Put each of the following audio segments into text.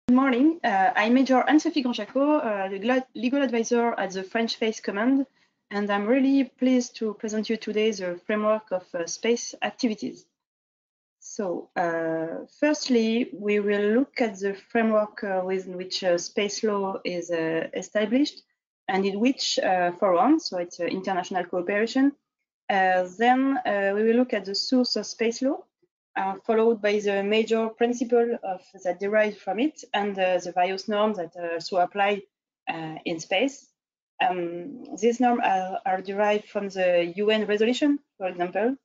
Good morning. I'm Major Anne-Sophie Grandchaco, the legal advisor at the French Space Command, and I'm really pleased to present you today the framework of space activities. So, firstly, we will look at the framework within which space law is established and in which forum, so it's international cooperation. Then we will look at the source of space law, followed by the major principle that derive from it and the various norms that also apply in space. These norms are derived from the UN resolution, for example.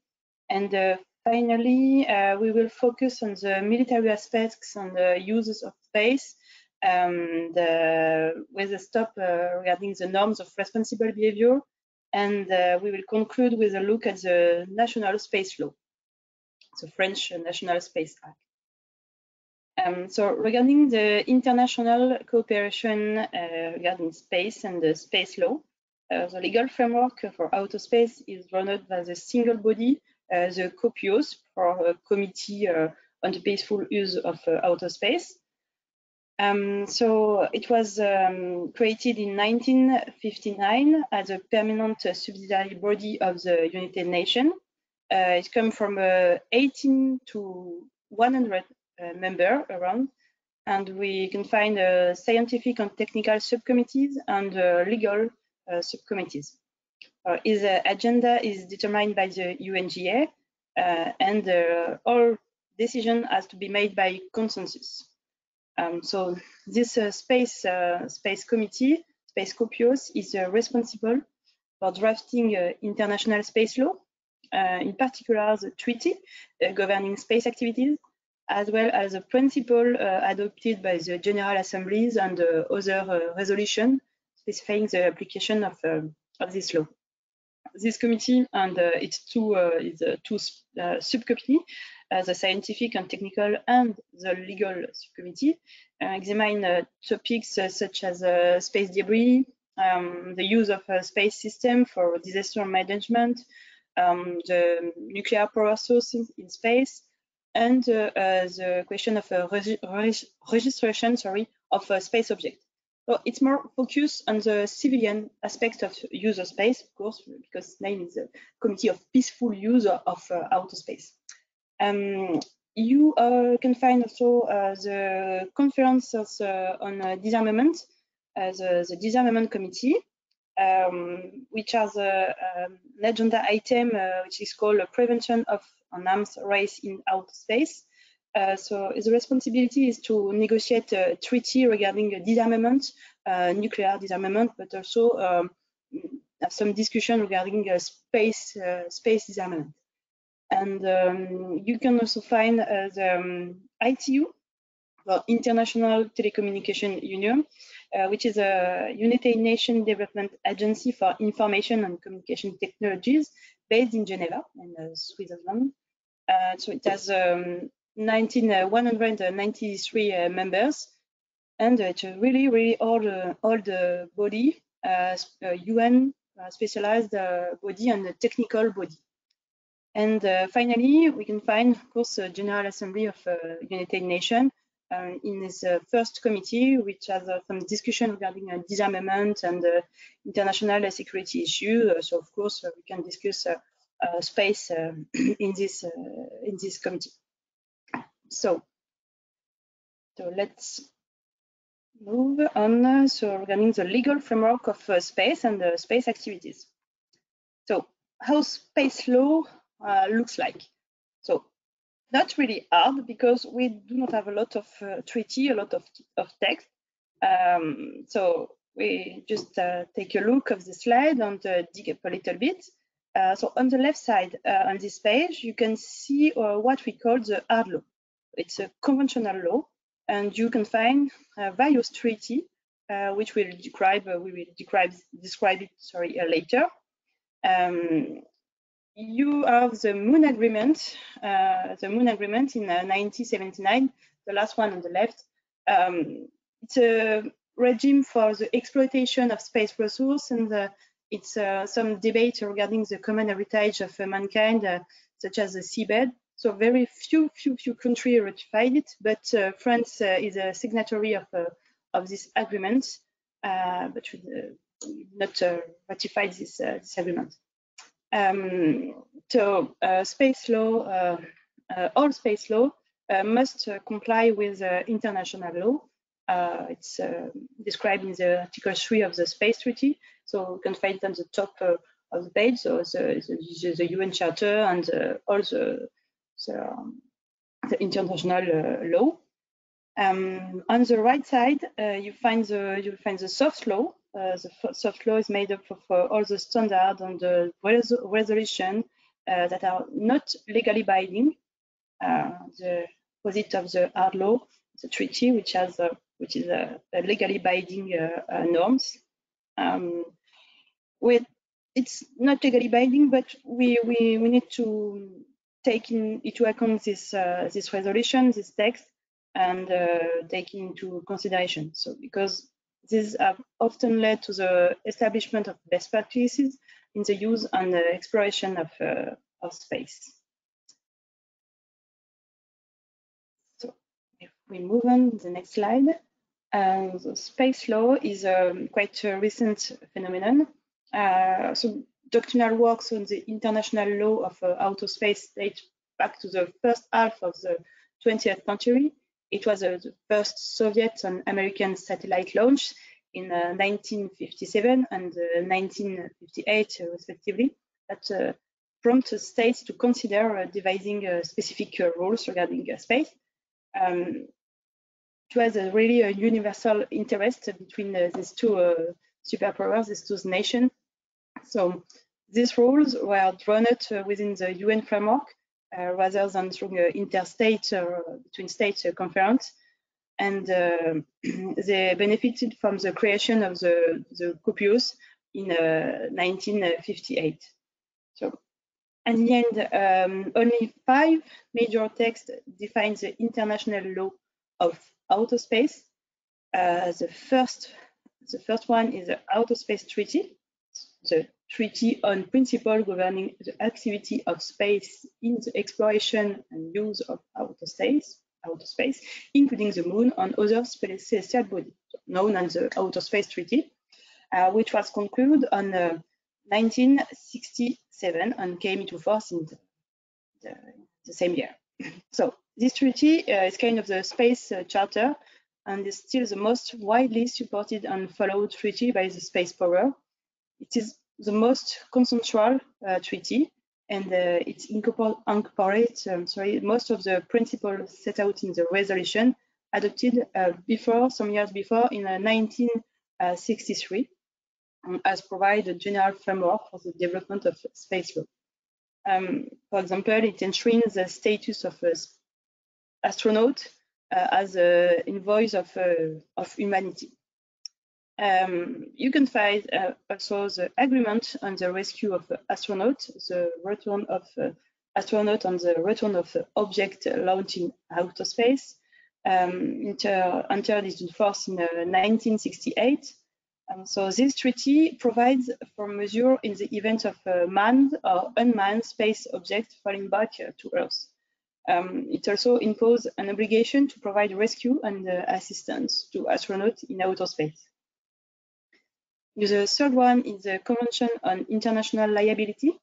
And finally, we will focus on the military aspects and the uses of space with a stop regarding the norms of responsible behavior. And we will conclude with a look at the national space law, the French National Space Act. So regarding the international cooperation regarding space and the space law, the legal framework for outer space is run by the single body, the COPIOS, for a Committee on the Peaceful Use of Outer Space. So it was created in 1959 as a permanent subsidiary body of the United Nations. It comes from 18 to 100 members around, and we can find scientific and technical subcommittees and legal subcommittees. Its agenda is determined by the UNGA, and all decision has to be made by consensus. So this space committee, Space COPIOS, is responsible for drafting international space law, in particular the treaty governing space activities, as well as the principle adopted by the General Assemblies and other resolutions specifying the application of this law. This committee and its two subcommittee, the scientific and technical and the legal subcommittee, examine topics such as space debris, the use of a space system for disaster management, the nuclear power sources in space, and the question of registration, of space objects. So it's more focused on the civilian aspect of use of space, of course, because its name is the Committee of Peaceful Use of Outer Space. You can find also the conferences on disarmament, the Disarmament Committee, which has an agenda item which is called Prevention of an Arms Race in Outer Space. So the responsibility is to negotiate a treaty regarding disarmament, nuclear disarmament, but also have some discussion regarding space disarmament. And you can also find the ITU, the International Telecommunication Union, which is a United Nations Development Agency for Information and Communication Technologies based in Geneva, in Switzerland. So it has 193 members, and it's a really old body, UN specialized body and a technical body. And finally, we can find, of course, the General Assembly of United Nations in this first committee, which has some discussion regarding disarmament and international security issues. So, of course, we can discuss space in this committee. So let's move on. So regarding the legal framework of space and space activities. So how space law looks like. So not really hard, because we do not have a lot of treaty, a lot of text. So we just take a look of the slide and dig up a little bit. So on the left side on this page, you can see what we call the hard law. It's a conventional law, and you can find various treaties which we will describe it later. You have the Moon Agreement, in 1979, the last one on the left. It's a regime for the exploitation of space resources, and it's some debate regarding the common heritage of mankind, such as the seabed. So very few countries ratified it, but France is a signatory of this agreement, but not ratified this agreement. So space law, all space law must comply with international law. It's described in the Article 3 of the Space Treaty. So you can find it on the top of the page. So the UN Charter and all the international law. On the right side, you'll find the soft law. The soft law is made up of all the standards and the resolution that are not legally binding. The opposite of the hard law, the treaty, which is a legally binding norms. It's not legally binding, but we need to take into account this resolution, this text, and take into consideration. So because these have often led to the establishment of best practices in the use and exploration of space. So if we move on to the next slide, the space law is quite a recent phenomenon. So doctrinal works on the international law of outer space date back to the first half of the 20th century. It was the first Soviet and American satellite launch in 1957 and 1958, respectively, that prompted states to consider devising specific rules regarding space. It was really a universal interest between these two superpowers, these two nations. So these rules were drawn up within the UN framework rather than through interstate or between states conference, and they benefited from the creation of the COPUOS in 1958. So at the end, only 5 major texts define the international law of outer space. The first one is the Outer Space Treaty, the treaty on principles governing the activity of space in the exploration and use of outer space, including the moon and other celestial bodies, known as the Outer Space Treaty, which was concluded on 1967 and came into force in the same year. So this treaty is kind of the space charter and is still the most widely supported and followed treaty by the space power. It is the most consensual treaty, and it incorporates most of the principles set out in the resolution adopted some years before in 1963, as provide a general framework for the development of space law. For example, it enshrines the status of astronaut as an envoys of humanity. You can find also the agreement on the rescue of astronaut, the return of astronaut and the return of object launched in outer space, entered into force in 1968. So this treaty provides for measure in the event of manned or unmanned space object falling back to Earth. It also imposes an obligation to provide rescue and assistance to astronauts in outer space. The third one is the Convention on International Liability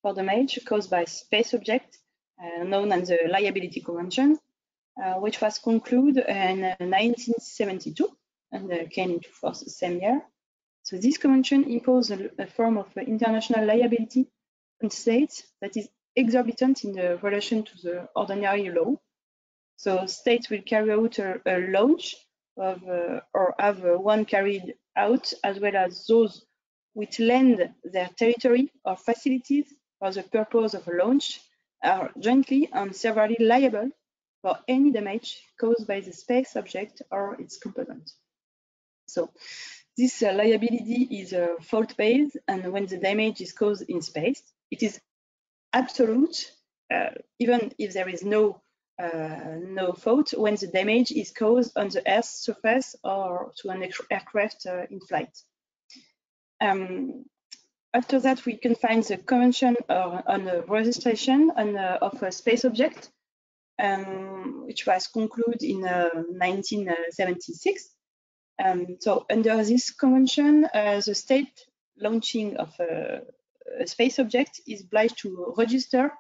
for damage caused by space objects, known as the Liability Convention, which was concluded in 1972 and came into force the same year. So this convention imposes a form of international liability on states that is exorbitant in relation to the ordinary law. So states will carry out a launch of, or have one carried out, as well as those which lend their territory or facilities for the purpose of a launch are jointly and severally liable for any damage caused by the space object or its component. So this liability is fault-based, and when the damage is caused in space, it is absolute, even if there is no fault, when the damage is caused on the Earth's surface or to an aircraft in flight. After that, we can find the Convention on the Registration of a Space Object, which was concluded in 1976. So under this convention, the state launching of a space object is obliged to register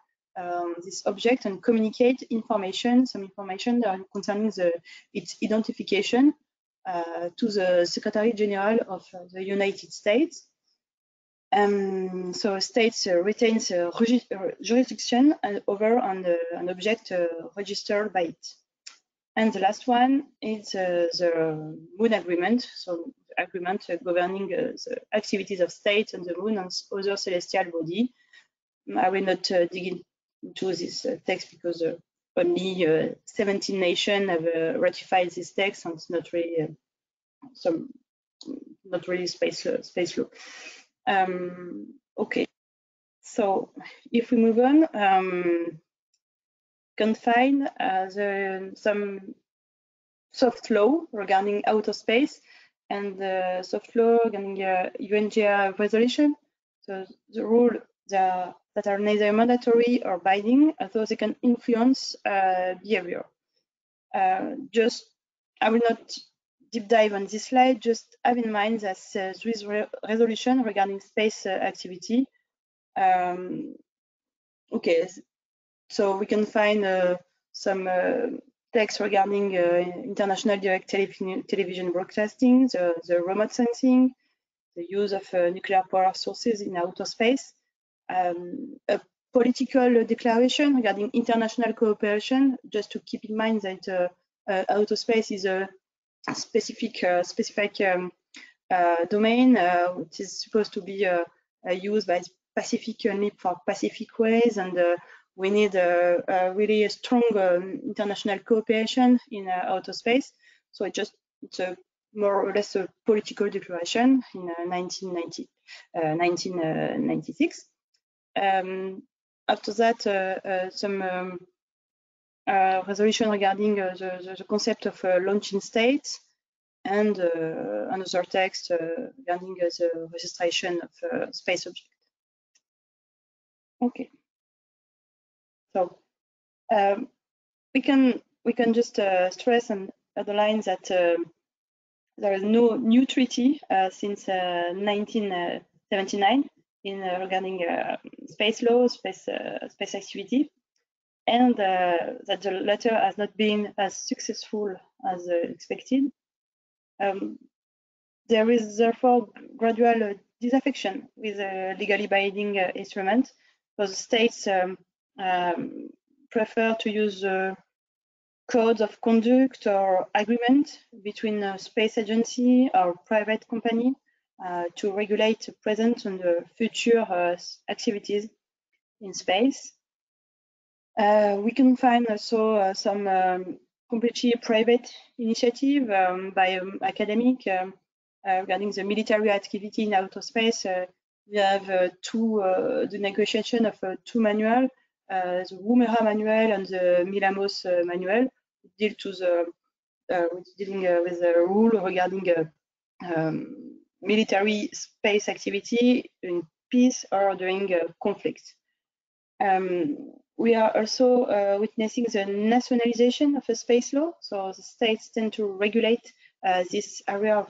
this object and communicate some information concerning its identification to the Secretary General of the United States. So states retains jurisdiction over an object registered by it. And the last one is the Moon Agreement, so the agreement governing the activities of states on the Moon and other celestial body. I will not dig into this text because only 17 nations have ratified this text, and it's not really space law. Okay, so if we move on, can find some soft law regarding outer space and soft law regarding UNGA resolution. So the rules that are neither mandatory or binding, although they can influence behavior. I will not deep dive on this slide, just have in mind that Swiss resolution regarding space activity. Okay, so we can find some text regarding international direct television broadcasting, the remote sensing, the use of nuclear power sources in outer space, a political declaration regarding international cooperation, just to keep in mind that outer space is a specific domain which is supposed to be used by Pacific only for Pacific ways, and we need a really strong international cooperation in outer space. So it's a more or less a political declaration in 1996. After that, some resolution regarding the concept of launching states, and another text regarding the registration of space object. Okay, so we can just stress and underline that there is no new treaty since 1979 regarding space law, space activity, and that the latter has not been as successful as expected. There is therefore gradual disaffection with a legally binding instrument, because states prefer to use codes of conduct or agreement between a space agency or private company to regulate present and future activities in space. We can find also some completely private initiative by academic regarding the military activity in outer space. We have the negotiation of two manuals, the Woomera manual and the Milamos manual, dealing with the rule regarding military space activity in peace or during conflict. We are also witnessing the nationalization of a space law. So the states tend to regulate this area of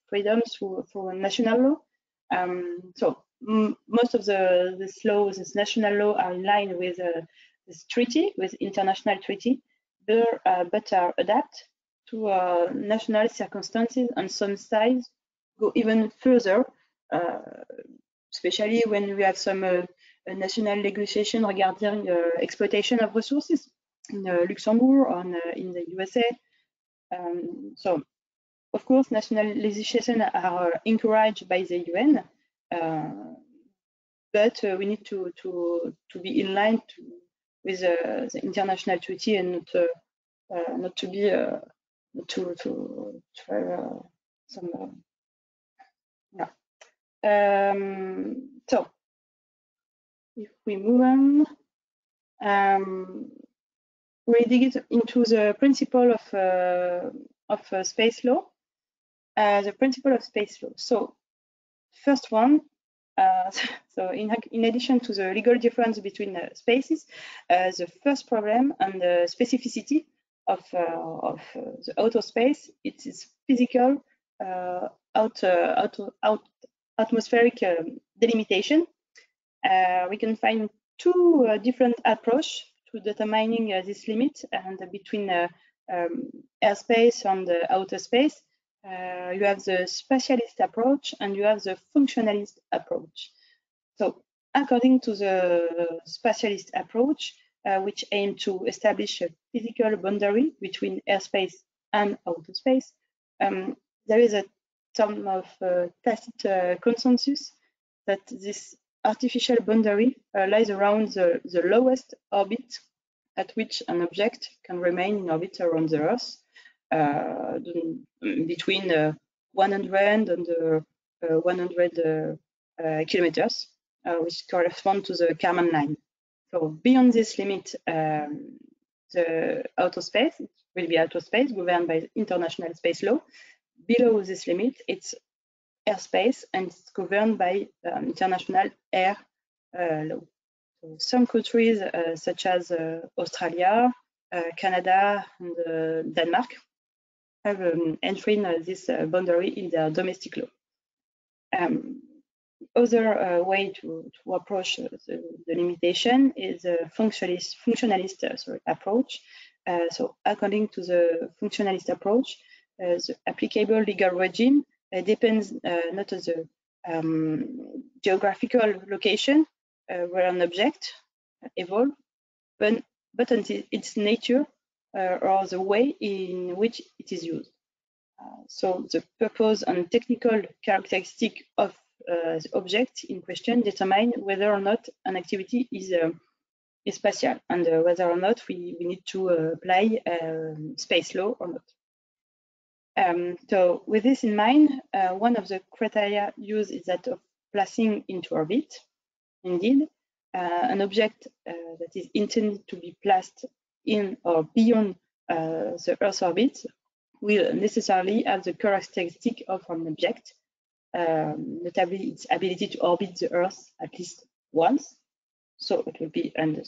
freedom through national law. So most of this national law are in line with this treaty, with international treaty, but are adapted to national circumstances, and some sides go even further, especially when we have some national legislation regarding exploitation of resources in Luxembourg or in the USA. So, of course, national legislation are encouraged by the UN, but we need to be in line with the international treaty, and not to be some so if we move on, we dig into the principle of space law. The principle of space law. So, first one, So in addition to the legal difference between spaces, the first problem and the specificity of the outer space, it is physical atmospheric delimitation. We can find two different approaches to determining this limit and between airspace and the outer space. You have the spatialist approach and you have the functionalist approach. So according to the spatialist approach, which aim to establish a physical boundary between airspace and outer space, there is a term of tacit consensus that this artificial boundary lies around the lowest orbit at which an object can remain in orbit around the Earth, between 100 and 100 kilometers, which correspond to the Kármán line. So beyond this limit, the outer space will be outer space governed by international space law. Below this limit, it's airspace and it's governed by international air law. So some countries, such as Australia, Canada, and Denmark, have entering this boundary in their domestic law. Other way to approach the limitation is a functionalist approach. So according to the functionalist approach, the applicable legal regime depends not on the geographical location where an object evolves, but on its nature or the way in which it is used. So the purpose and technical characteristic of the object in question determine whether or not an activity is spatial and whether or not we need to apply space law or not. So with this in mind, one of the criteria used is that of placing into orbit. Indeed, an object that is intended to be placed in or beyond the Earth's orbit will necessarily have the characteristic of an object, notably its ability to orbit the Earth at least once. So it will be a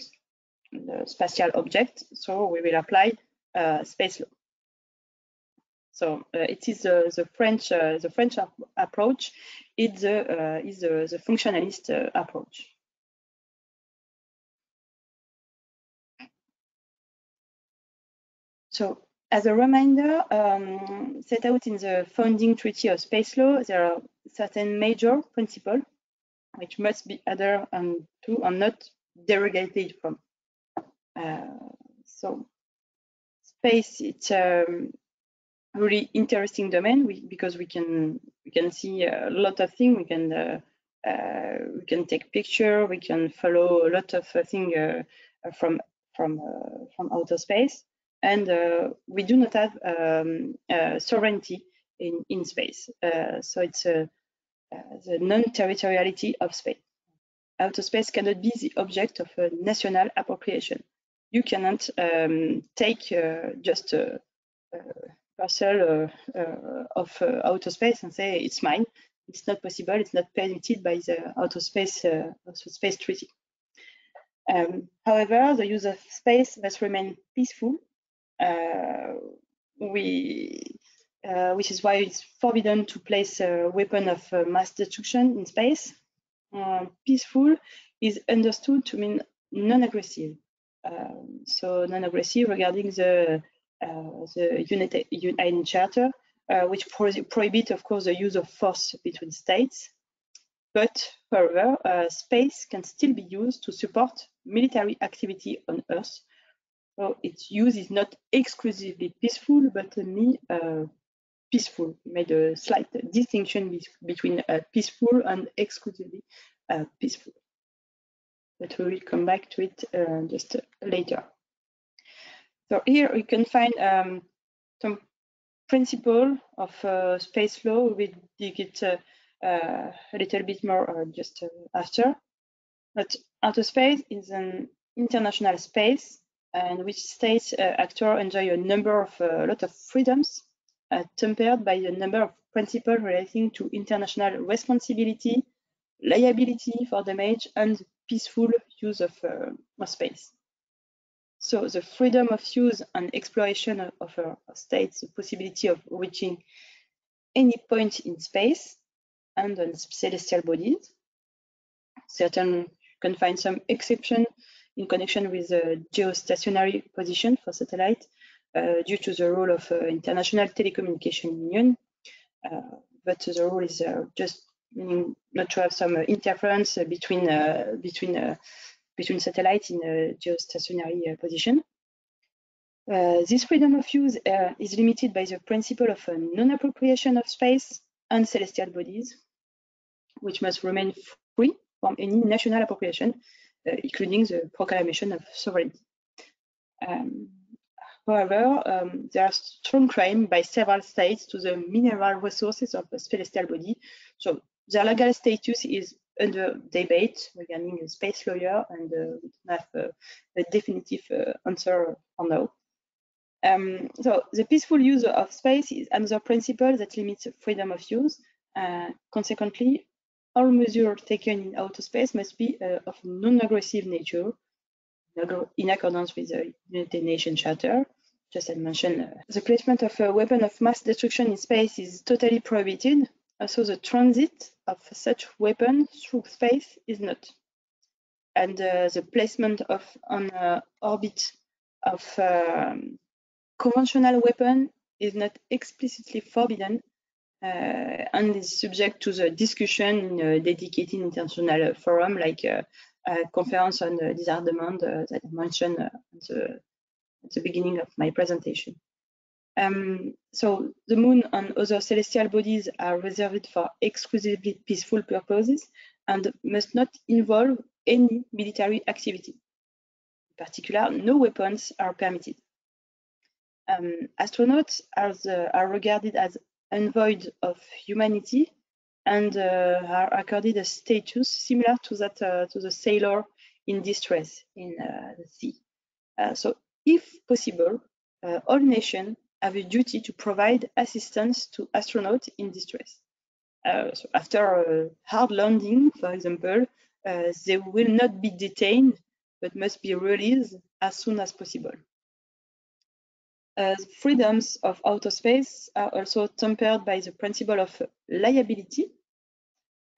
spatial object. So we will apply space law. So it is the French approach. It's the functionalist approach. So as a reminder, set out in the founding treaty of space law, there are certain major principles which must be adhered to and not derogated from. So space, it's really interesting domain because we can see a lot of things. We can take picture. We can follow a lot of things from outer space, and we do not have sovereignty in space. So it's the non-territoriality of space. Outer space cannot be the object of a national appropriation. You cannot take just a parcel of outer space and say it's mine. It's not possible. It's not permitted by the outer space treaty. However, the use of space must remain peaceful, which is why it's forbidden to place a weapon of mass destruction in space. Peaceful is understood to mean non-aggressive. So non-aggressive regarding the UN Charter, which prohibit, of course, the use of force between states. But, however, space can still be used to support military activity on Earth. So its use is not exclusively peaceful, but only peaceful. We made a slight distinction between peaceful and exclusively peaceful. But we will come back to it just later. So here we can find some principle of space law. We will dig it a little bit more just after. But outer space is an international space in which states actors enjoy a lot of freedoms, tempered by a number of principles relating to international responsibility, liability for damage, and peaceful use of space. So the freedom of use and exploration of a state, the possibility of reaching any point in space and on celestial bodies. Certain can find some exception in connection with the geostationary position for satellite due to the role of International Telecommunication Union. But the rule is just meaning not to have some interference between satellites in a geostationary position. This freedom of use is limited by the principle of non-appropriation of space and celestial bodies, which must remain free from any national appropriation, including the proclamation of sovereignty. However, there are strong claims by several states to the mineral resources of a celestial body. So their legal status is under debate regarding a space lawyer, and we don't have a definitive answer for now. So the peaceful use of space is another principle that limits freedom of use. Consequently, all measures taken in outer space must be of non-aggressive nature, in accordance with the United Nations Charter. Just as mentioned, the placement of a weapon of mass destruction in space is totally prohibited. Also, the transit of such weapon through space is not. And the placement on orbit of conventional weapon is not explicitly forbidden and is subject to the discussion in a dedicated international forum like a conference on disarmament that I mentioned at the beginning of my presentation. So the moon and other celestial bodies are reserved for exclusively peaceful purposes and must not involve any military activity. In particular, no weapons are permitted. Astronauts are regarded as envoys of humanity and are accorded a status similar to that to the sailor in distress in the sea. So, if possible, all nations have a duty to provide assistance to astronauts in distress. So after a hard landing, for example, they will not be detained, but must be released as soon as possible. Freedoms of outer space are also tempered by the principle of liability.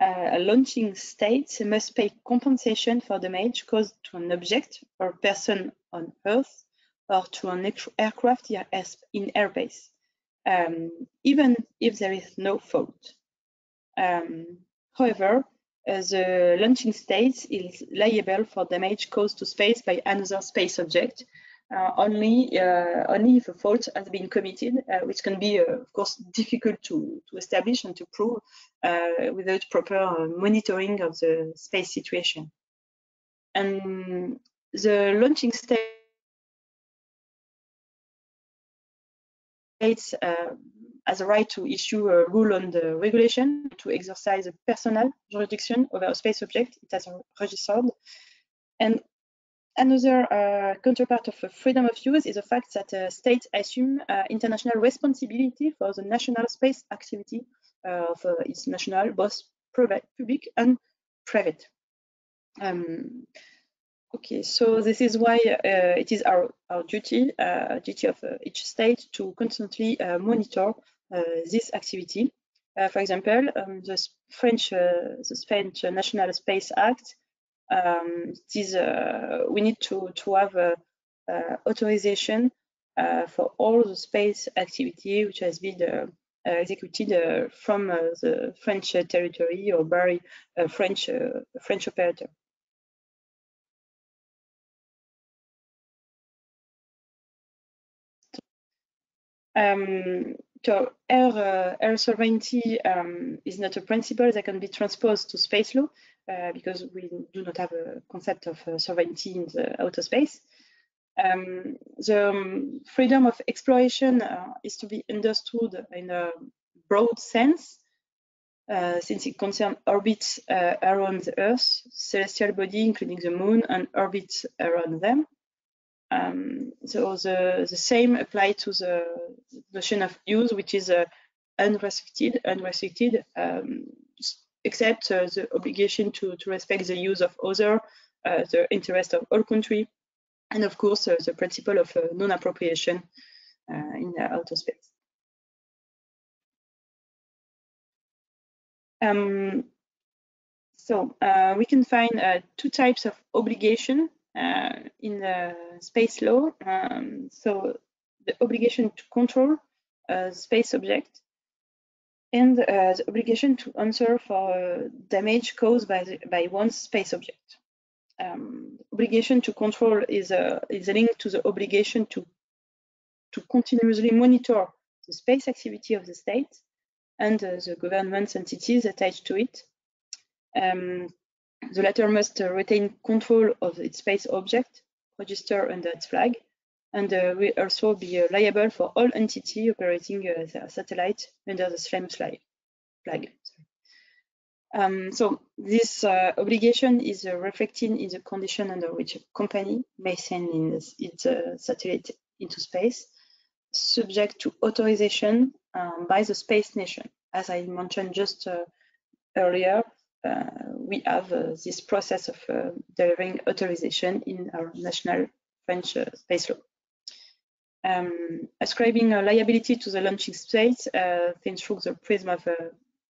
A launching state must pay compensation for damage caused to an object or person on Earth or to an aircraft in airspace, even if there is no fault. However, the launching state is liable for damage caused to space by another space object, only if a fault has been committed, which can be, of course, difficult to establish and to prove without proper monitoring of the space situation. And the launching state has a right to issue a rule on the regulation, to exercise a personal jurisdiction over a space object it has registered. And another counterpart of freedom of use is the fact that states assume international responsibility for the national space activity of its national, both public and private. Okay, so this is why it is our duty of each state to constantly monitor this activity. For example, the French National Space Act. We need to have authorization for all the space activity which has been executed from the French territory or by a French operator. So air sovereignty is not a principle that can be transposed to space law because we do not have a concept of sovereignty in the outer space. The freedom of exploration is to be understood in a broad sense, since it concerns orbits around the Earth, celestial body, including the moon, and orbits around them. So the same apply to the notion of use, which is unrestricted except the obligation to respect the use of other, the interest of all countries, and of course the principle of non-appropriation in outer space. So we can find two types of obligation in the space law. So the obligation to control space object, and the obligation to answer for damage caused by one space object. Obligation to control is linked to the obligation to continuously monitor the space activity of the state and the government entities attached to it. The latter must retain control of its space object, register under its flag, and will also be liable for all entity operating the satellite under the same flag. So this obligation is reflected in the condition under which a company may send its satellite into space, subject to authorization by the space nation. As I mentioned just earlier, we have this process of delivering authorization in our national French space law. Ascribing a liability to the launching state through the prism of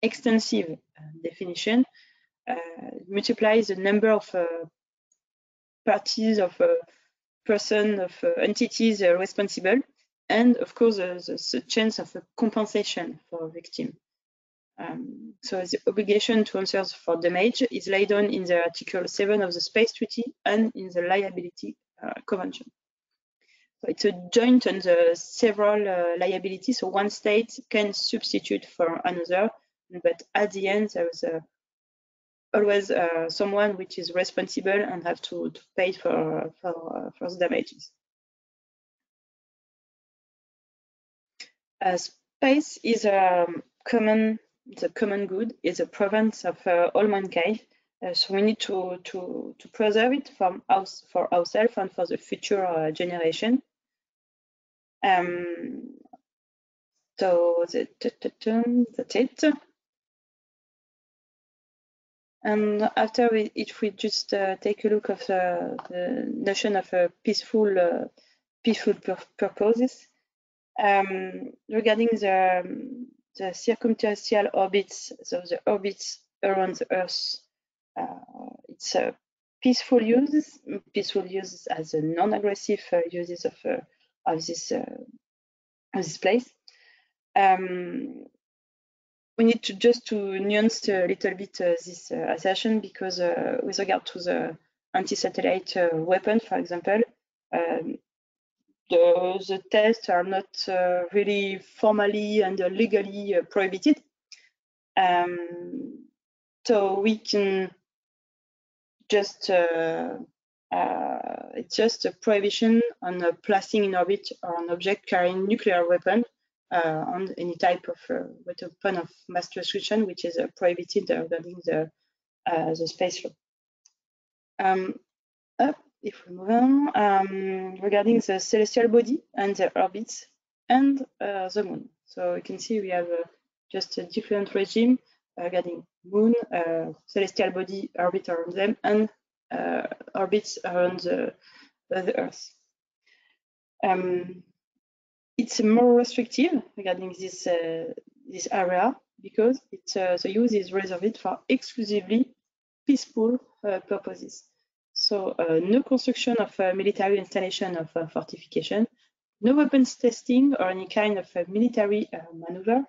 extensive definition multiplies the number of parties, of person, of entities responsible, and of course the chance of a compensation for a victim. So the obligation to answer for damage is laid down in the Article 7 of the Space Treaty and in the Liability Convention. So it's a joint and several liabilities. So one state can substitute for another, but at the end there is always someone which is responsible and have to pay for the damages. Space is a common good, is a province of all mankind. So we need to preserve it for ourselves and for the future generation. So that's it. And after if we just take a look at the notion of peaceful purposes, regarding the circumstantial orbits, so the orbits around the Earth, it's a peaceful use as a non-aggressive uses of this place. We need to just nuance a little bit this assertion, because with regard to the anti-satellite weapon, for example, the tests are not really formally and legally prohibited. So we can just it's just a prohibition on placing in orbit an object carrying nuclear weapon on any type of weapon of mass destruction, which is prohibited regarding the space law. If we move on, regarding the celestial body and the orbits and the moon. So you can see we have just a different regime regarding moon, celestial body, orbit around them, and orbits around the Earth. It's more restrictive regarding this area, because the use is reserved for exclusively peaceful purposes. So no construction of military installation of fortification, no weapons testing or any kind of military maneuver.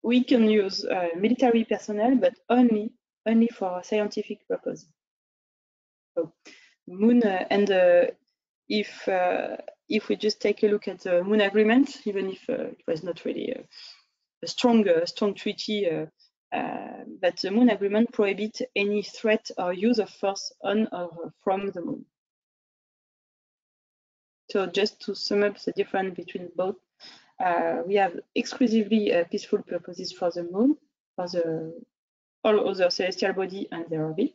We can use military personnel, but only for scientific purposes. So moon and if we just take a look at the Moon Agreement, even if it was not really a strong treaty, but the Moon Agreement prohibits any threat or use of force on or from the moon. So just to sum up the difference between both, we have exclusively peaceful purposes for the moon, for all other celestial body and their orbit.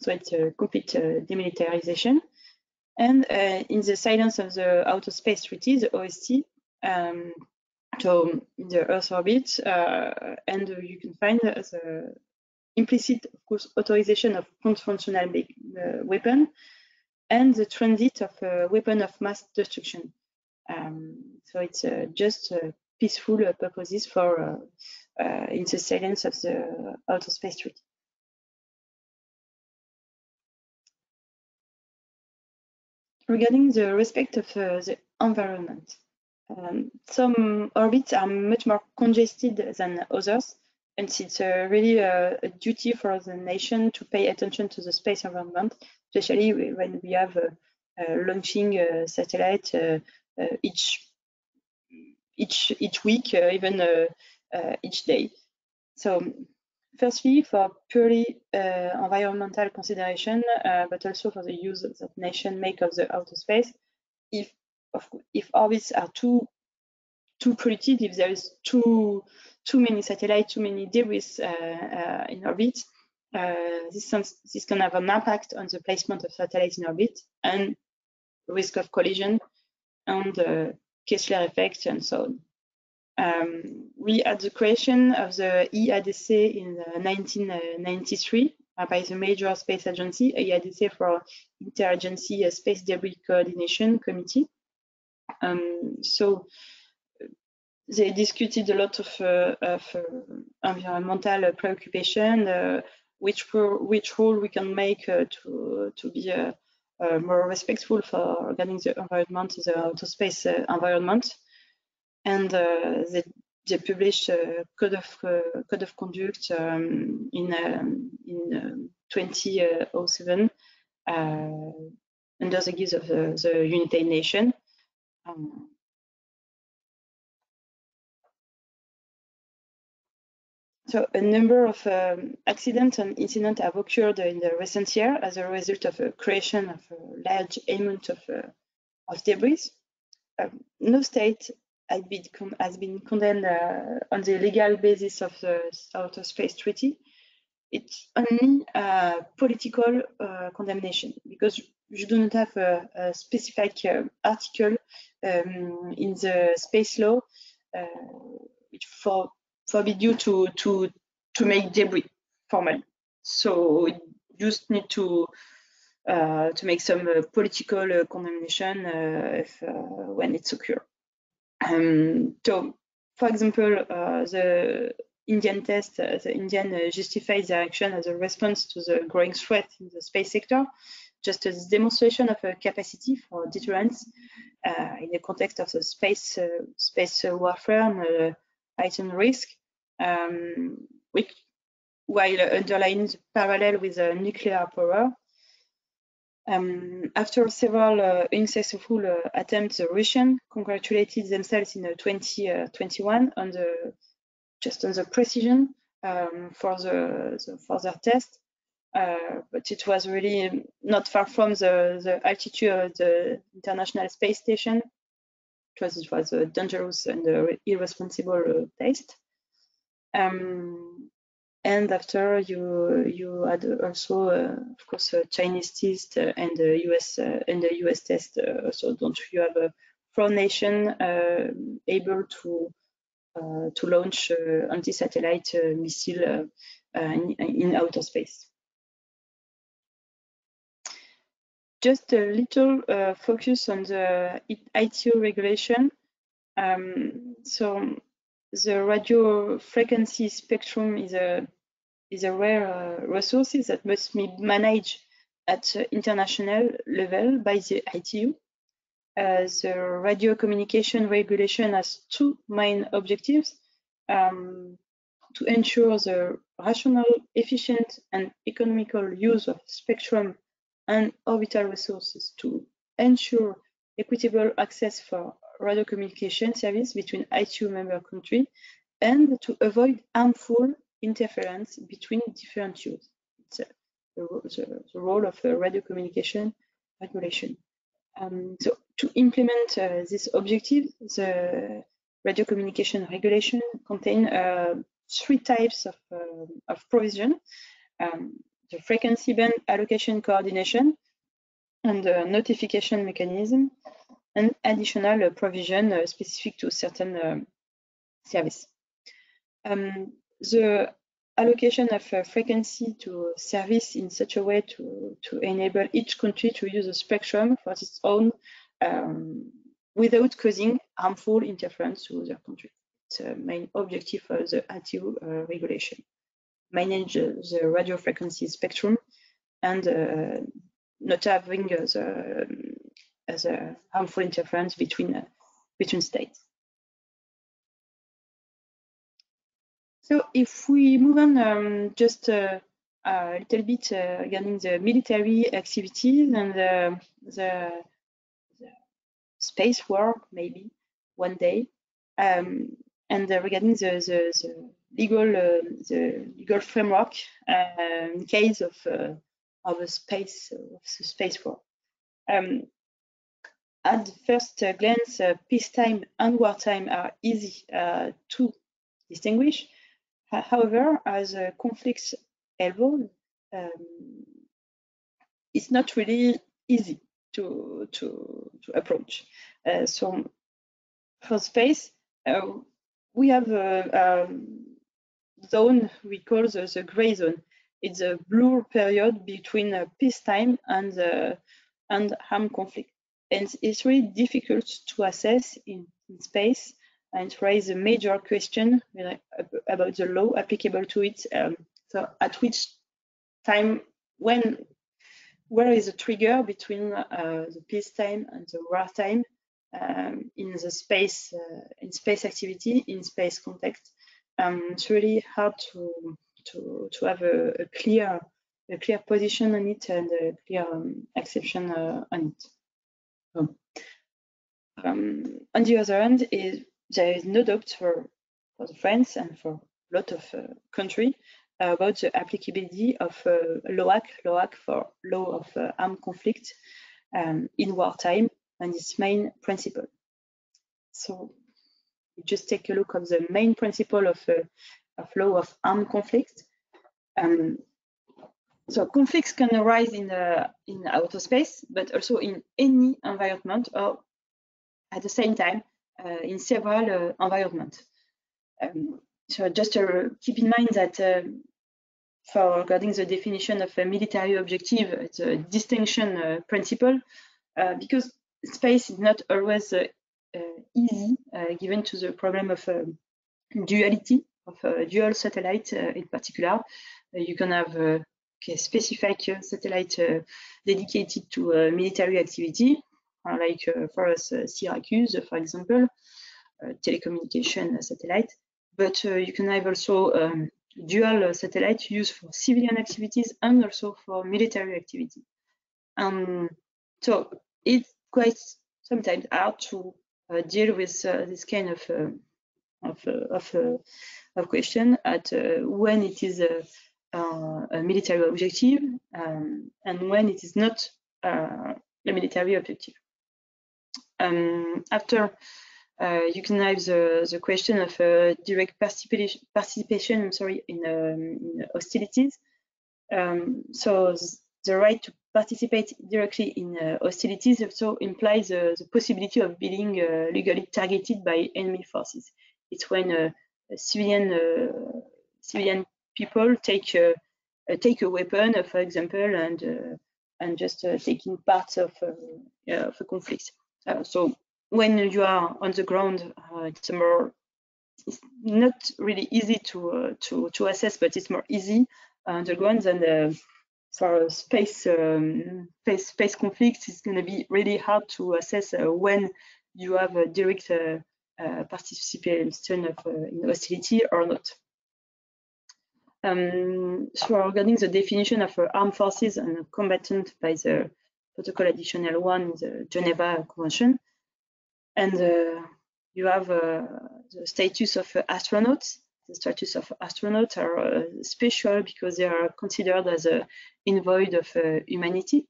So it's a complete demilitarization. And in the silence of the Outer Space Treaty, the OST, So in the Earth orbit, and you can find the implicit, of course, authorization of conventional weapon and the transit of a weapon of mass destruction. So it's just peaceful purposes for in the silence of the outer space treaty. Regarding the respect of the environment, some orbits are much more congested than others, and it's really a duty for the nation to pay attention to the space environment, especially when we have launching a satellite each week, even each day. So firstly, for purely environmental consideration, but also for the use that nation make of the outer space, if orbits are too polluted, if there is too many satellites, too many debris in orbit, this can have an impact on the placement of satellites in orbit and risk of collision and Kessler effect and so on. We had the creation of the EADC in 1993 by the major space agency, EADC for Interagency Space Debris Coordination Committee. So they discuted a lot of environmental preoccupation, which role we can make to be more respectful for regarding the environment, the outer space environment. And they published a code of conduct in 2007 under the guise of the United Nations. So a number of accidents and incidents have occurred in the recent year as a result of a creation of a large amount of debris. No state has been condemned on the legal basis of the Outer Space Treaty. It's only a political condemnation because you do not have a specific article in the space law which forbid you to make debris formally. So you just need to make some political condemnation when it's occurred. So, for example, the Indian test, the Indian justified their action as a response to the growing threat in the space sector, just a demonstration of a capacity for deterrence in the context of the space warfare and heightened risk, which, while underlying the parallel with nuclear power. After several unsuccessful attempts, the Russians congratulated themselves in 2021 on the precision for their test, but it was really not far from the altitude of the International Space Station. It was a dangerous and irresponsible test. And after you had also, of course, a Chinese test and the US test. So don't you have a foreign nation able to launch anti-satellite missile in outer space? Just a little focus on the ITU regulation. So the radio frequency spectrum is a rare resource that must be managed at international level by the ITU. The radio communication regulation has two main objectives: to ensure the rational, efficient, and economical use of spectrum and orbital resources, to ensure equitable access for radio communication service between ITU member countries, and to avoid harmful interference between different use. It's the role of radio communication regulation. So to implement this objective, the radio communication regulation contains three types of provision: the frequency band allocation coordination, and the notification mechanism, and additional provision specific to certain service. The allocation of frequency to service in such a way to enable each country to use a spectrum for its own without causing harmful interference to other countries. It's the main objective of the ATO regulation. Manage the radio frequency spectrum and not having the harmful interference between states. So if we move on just a little bit regarding the military activities and the space war, maybe one day, and regarding the legal framework in case of a space war. At first glance, peacetime and wartime are easy to distinguish. However, as conflicts evolve, it's not really easy to approach. So for space, we have a zone we call the gray zone. It's a blur period between peacetime and armed conflict. And it's really difficult to assess in space, and raise a major question about the law applicable to it. So at which time, where is the trigger between the peacetime and the wartime in the space activity, in space context? It's really hard to have a clear position on it and a clear exception on it. On the other hand, there is no doubt for the France and for a lot of countries about the applicability of LOAC for Law of Armed Conflict in wartime and its main principle. So we just take a look at the main principle of Law of Armed Conflict. So conflicts can arise in outer space, but also in any environment or at the same time in several environments. So just keep in mind that for regarding the definition of a military objective, it's a distinction principle because space is not always easy given to the problem of duality of dual satellite in particular. You can have specific satellite dedicated to military activity, like for us Syracuse, for example, telecommunication satellite. But you can have also dual satellite used for civilian activities and also for military activity. So it's quite sometimes hard to deal with this kind of question at when it is a military objective and when it is not a military objective. After you can have the question of direct participation in hostilities. So the right to participate directly in hostilities also implies the possibility of being legally targeted by enemy forces. It's when civilian people take a weapon, for example, and just taking parts of a conflict. So when you are on the ground, it's not really easy to assess, but it's more easy on the ground than for space conflicts. It's going to be really hard to assess when you have a direct participation in hostility or not. So regarding the definition of armed forces and combatant by the Protocol Additional 1 in the Geneva Convention, and you have the status of astronauts. The status of astronauts are special because they are considered as envoyed of humanity,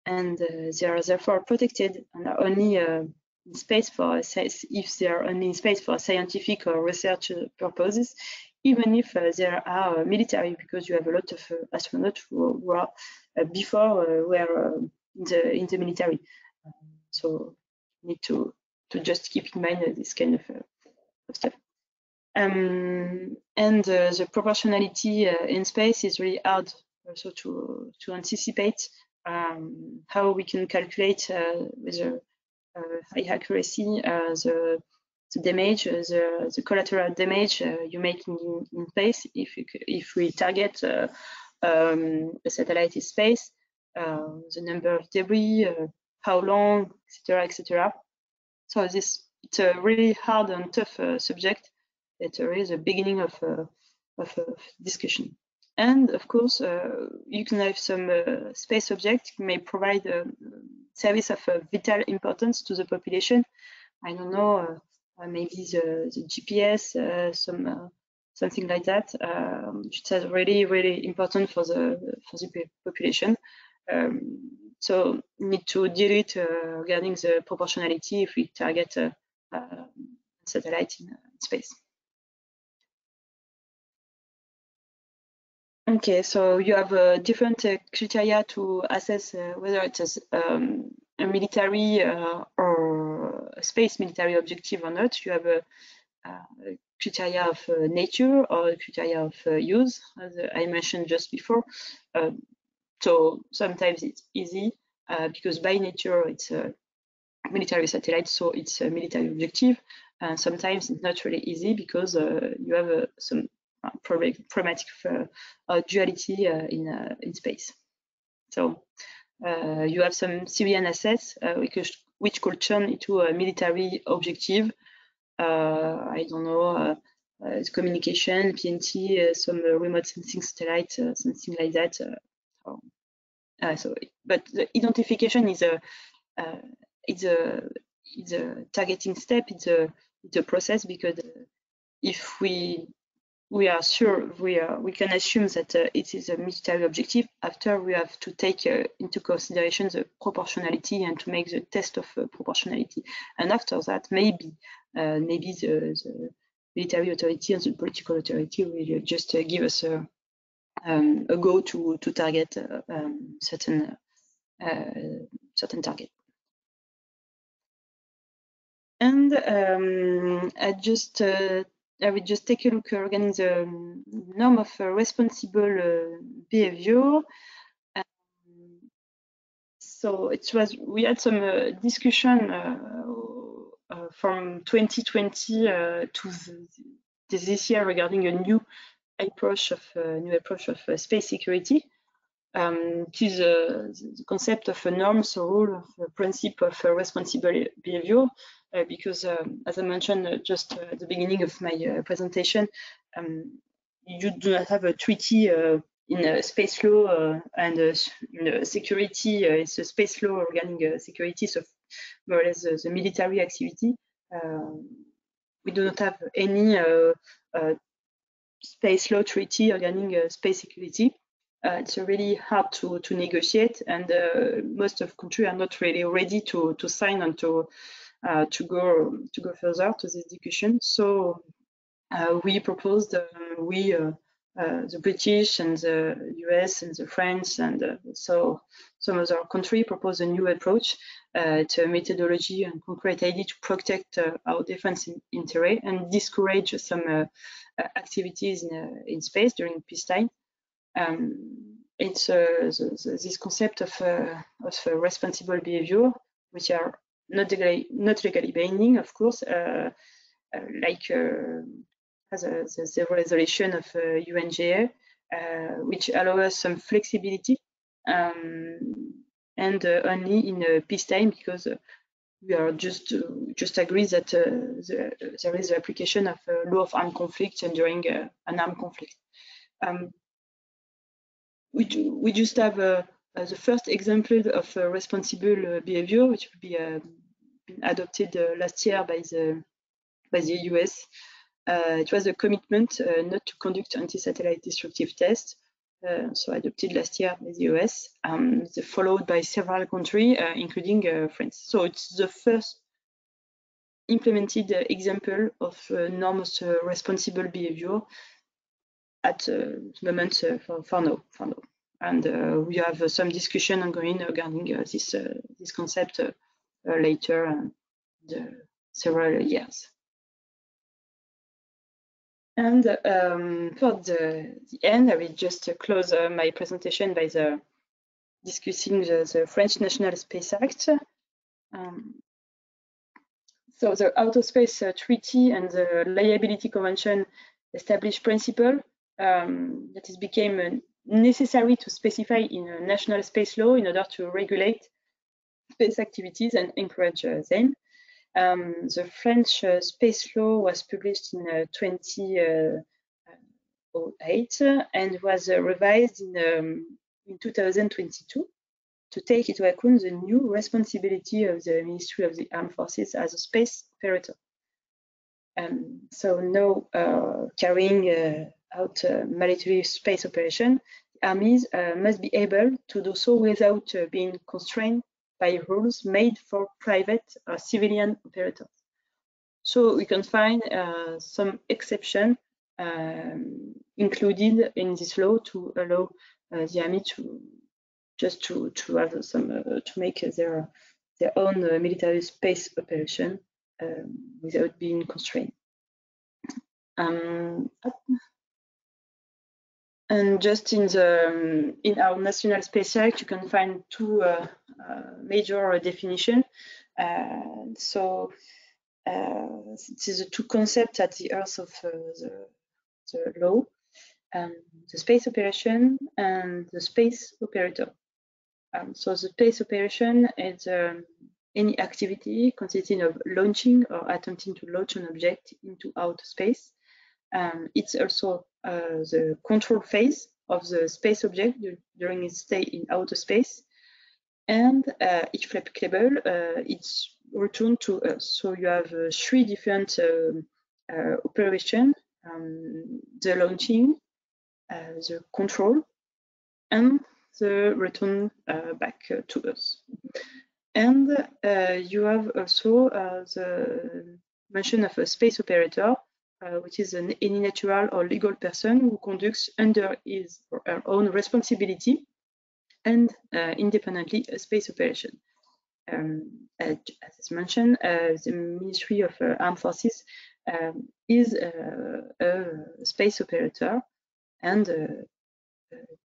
and they are therefore protected and are only in space if they are only in space for scientific or research purposes, even if there are military, because you have a lot of astronauts who are before were in the military. So you need to just keep in mind this kind of stuff. And the proportionality in space is really hard also to anticipate how we can calculate with a high accuracy the damage, the collateral damage you make in space if we target a satellite in space, the number of debris, how long, etc., etc. So it's a really hard and tough subject. It's really the beginning of discussion. And of course, you can have some space object may provide a service of vital importance to the population. I don't know, maybe the GPS, something like that, which is really, really important for the population. So need to deal it regarding the proportionality if we target a satellite in space. Okay, so you have different criteria to assess whether it is a military or a space military objective or not. You have a criteria of nature or a criteria of use, as I mentioned just before. So sometimes it's easy because by nature it's a military satellite, so it's a military objective. And sometimes it's not really easy because you have some problematic duality in space. So you have some civilian assets which could turn into a military objective. I don't know, communication, PNT, some remote sensing satellite, something like that. But the identification is a targeting step. It's a process because if we are sure we can assume that it is a military objective. After we have to take into consideration the proportionality and to make the test of proportionality. And after that, maybe the military authority and the political authority will just give us a go to target certain target. And I will just take a look regarding the norm of responsible behavior. So we had some discussion from 2020 to this year regarding a new approach of space security. It is the concept of a norms or rule of a principle of responsible behavior, because as I mentioned just at the beginning of my presentation, you do not have a treaty in space law and in security. It's a space law regarding security, so more or less the military activity. We do not have any space law treaty regarding space security. It's really hard to negotiate, and most of countries are not really ready to sign and to go further to this discussion. So we proposed, the British and the US and the French and so some other countries proposed a new approach to methodology and concrete idea to protect our defense interest and discourage some activities in space during peacetime. It's this concept of responsible behavior, which are not legally binding, of course, like the resolution of UNGA, which allow us some flexibility, and only in peacetime, because we are just agree that there is the application of law of armed conflict and during an armed conflict. We just have the first example of responsible behavior, which will be been adopted last year by the US. It was a commitment not to conduct anti-satellite destructive tests, so adopted last year by the US, followed by several countries, including France. So it's the first implemented example of norms responsible behavior at the moment for now. And we have some discussion ongoing regarding this concept later, several years. And for the end, I will just close my presentation by discussing the French National Space Act. So the Outer Space Treaty and the Liability Convention established principle that it became necessary to specify in a national space law in order to regulate space activities and encourage them. The French space law was published in 2008 and was revised in 2022 to take into account the new responsibility of the Ministry of the Armed Forces as a space operator. So now carrying out military space operation, the armies must be able to do so without being constrained by rules made for private or civilian operators. So we can find some exception included in this law to allow the army to have some to make their own military space operation without being constrained. And just in our National Space Act, you can find two major definitions. So it is the two concepts at the heart of the law: the space operation and the space operator. So the space operation is any activity consisting of launching or attempting to launch an object into outer space. It's also the control phase of the space object during its stay in outer space. And if applicable, it's returned to Earth. So you have three different operations: the launching, the control, and the return back to Earth. And you have also the mention of a space operator, which is any natural or legal person who conducts under his or her own responsibility and independently a space operation. As mentioned, the Ministry of Armed Forces is a space operator and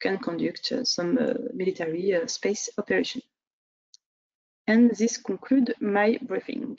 can conduct some military space operation. And this concludes my briefing.